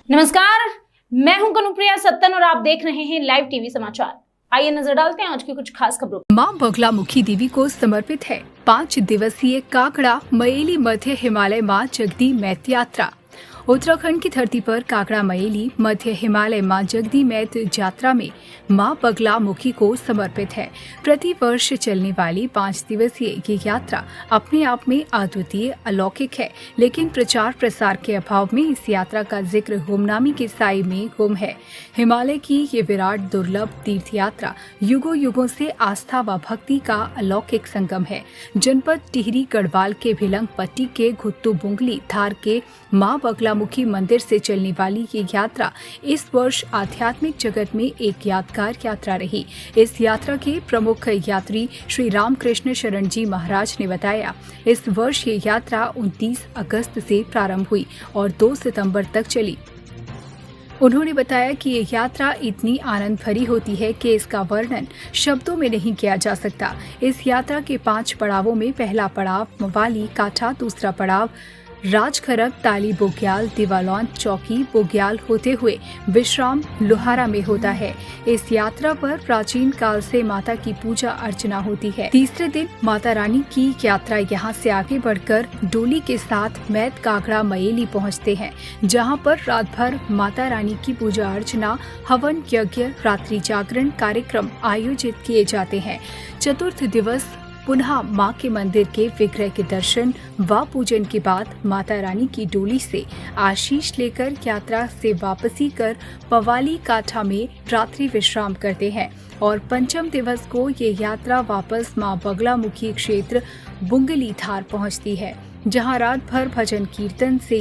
नमस्कार, मैं हूं कनुप्रिया सत्तन और आप देख रहे हैं लाइव टीवी समाचार। आइए नजर डालते हैं आज की कुछ खास खबरों। मां बगलामुखी देवी को समर्पित है 5 दिवसीय काकड़ा मयेली मध्य हिमालय मां जगदी मैत यात्रा। उत्तराखंड की धरती पर काकड़ा मयेली मध्य हिमालय मां जगदी मैत यात्रा में मां बगलामुखी को समर्पित है। प्रति वर्ष चलने वाली 5 दिवसीय ये यात्रा अपने आप में अद्वितीय अलौकिक है, लेकिन प्रचार प्रसार के अभाव में इस यात्रा का जिक्र गुमनामी के साए में गुम है। हिमालय की ये विराट दुर्लभ तीर्थ यात्रा युगों युगों से आस्था व भक्ति का अलौकिक संगम है। जनपद टिहरी गढ़वाल के भिलंग पट्टी के घुत्तू बुंगली धार के मां बगलामुखी मंदिर से चलने वाली ये यात्रा इस वर्ष आध्यात्मिक जगत में एक यादगार यात्रा रही। इस यात्रा के प्रमुख यात्री श्री रामकृष्ण शरण जी महाराज ने बताया, इस वर्ष ये यात्रा 29 अगस्त से प्रारंभ हुई और 2 सितंबर तक चली। उन्होंने बताया कि ये यात्रा इतनी आनंद भरी होती है कि इसका वर्णन शब्दों में नहीं किया जा सकता। इस यात्रा के 5 पड़ावों में पहला पड़ाव मवाली काठा, दूसरा पड़ाव राजखरक ताली बोग्याल दिवालौन चौकी बोग्याल होते हुए विश्राम लोहारा में होता है। इस यात्रा पर प्राचीन काल से माता की पूजा अर्चना होती है। तीसरे दिन माता रानी की यात्रा यहाँ से आगे बढ़कर डोली के साथ मैत काकड़ा मयेली पहुँचते हैं, जहाँ पर रात भर माता रानी की पूजा अर्चना, हवन यज्ञ, रात्रि जागरण कार्यक्रम आयोजित किए जाते हैं। चतुर्थ दिवस पुनः मां के मंदिर के विग्रह के दर्शन व पूजन के बाद माता रानी की डोली से आशीष लेकर यात्रा से वापसी कर पवाली काठा में रात्रि विश्राम करते हैं और पंचम दिवस को ये यात्रा वापस मां बगलामुखी क्षेत्र बुंगली धार पहुंचती है, जहां रात भर भजन कीर्तन से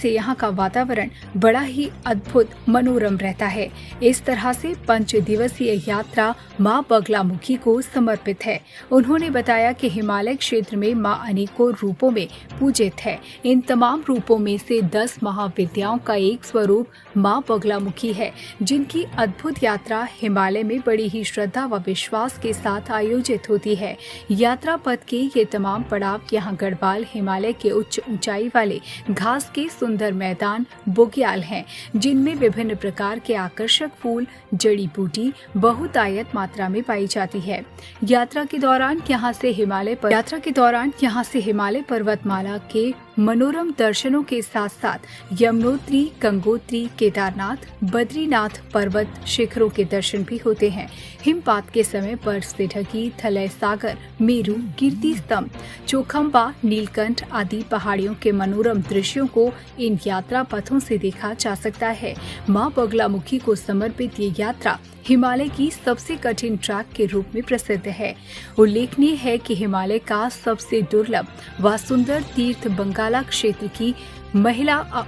यहाँ का वातावरण बड़ा ही अद्भुत मनोरम रहता है। इस तरह से 5 दिवसीय यात्रा मां बगलामुखी को समर्पित है। उन्होंने बताया कि हिमालय क्षेत्र में मां अनेकों रूपों में पूजित है। इन तमाम रूपों में से 10 महाविद्याओं का एक स्वरूप मां बगलामुखी है, जिनकी अद्भुत यात्रा हिमालय में बड़ी ही श्रद्धा व विश्वास के साथ आयोजित होती है। यात्रा पथ के ये तमाम पड़ाव यहाँ गढ़वाल हिमालय के उच्च ऊंचाई वाले घास के सुंदर मैदान बोग्याल हैं, जिनमें विभिन्न प्रकार के आकर्षक फूल, जड़ी बूटी बहुतायत मात्रा में पाई जाती है। यात्रा के दौरान यहाँ से हिमालय पर्वतमाला के मनोरम दर्शनों के साथ साथ यमुनोत्री, गंगोत्री, केदारनाथ, बद्रीनाथ पर्वत शिखरों के दर्शन भी होते हैं। हिमपात के समय बर्फ से ढकी थलय सागर, मेरू, कीर्ति स्तंभ, चोखंबा, नीलकंठ आदि पहाड़ियों के मनोरम दृश्यों को इन यात्रा पथों से देखा जा सकता है। मां बगलामुखी को समर्पित ये यात्रा हिमालय की सबसे कठिन ट्रैक के रूप में प्रसिद्ध है। उल्लेखनीय है कि हिमालय का सबसे दुर्लभ व सुंदर तीर्थ बंगाला क्षेत्र की महिला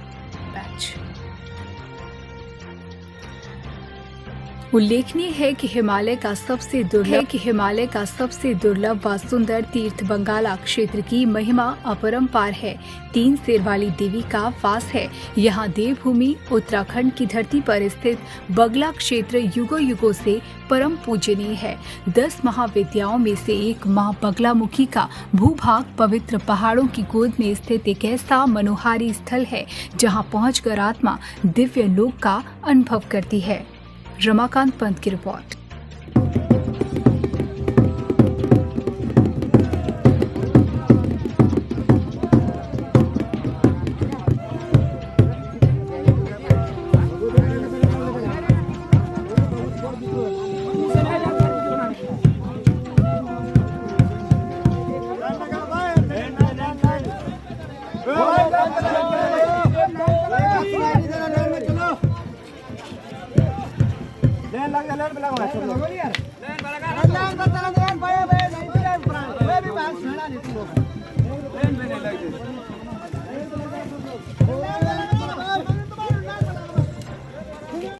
उल्लेखनीय है कि हिमालय का सबसे दुर्लभ व सुंदर तीर्थ बंगाला क्षेत्र की महिमा अपरंपार है। 3 सिर वाली देवी का वास है। यहाँ देवभूमि उत्तराखंड की धरती पर स्थित बगला क्षेत्र युगों युगों से परम पूजनीय है। 10 महाविद्याओं में से एक मां बगलामुखी का भूभाग पवित्र पहाड़ों की गोद में स्थित एक ऐसा मनोहारी स्थल है, जहाँ पहुंचकर आत्मा दिव्य लोक का अनुभव करती है। रमाकांत पंत की रिपोर्ट। लग लग लग